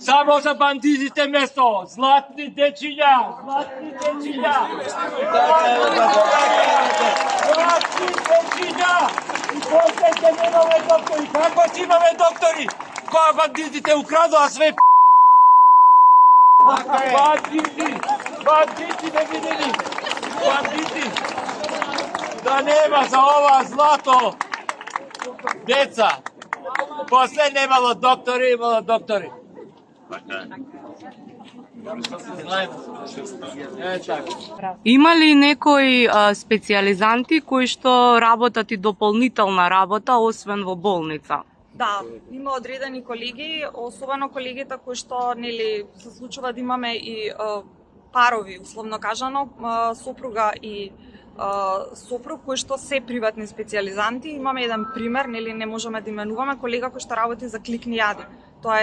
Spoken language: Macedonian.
Само за бандитите место, златни дечиња, златни дечиња. Златни дечиња. И после ќе немаме доктори. Како ќе имаме доктори? Кога бандитите украдоа све Бандити не видели. Бандити. Да нема за ова злато. Деца. После немало доктори, имало доктори. Има ли некои специјализанти кои што работат и дополнителна работа освен во болница? Да, има одредени колеги, особено колегите кои што нели се случува да имаме и парови, условно кажано, сопруга и сопруг кои што се приватни специјализанти. Имаме еден пример, нели не можеме да именуваме, колега кој што работи за Кликни Јади. Тоа е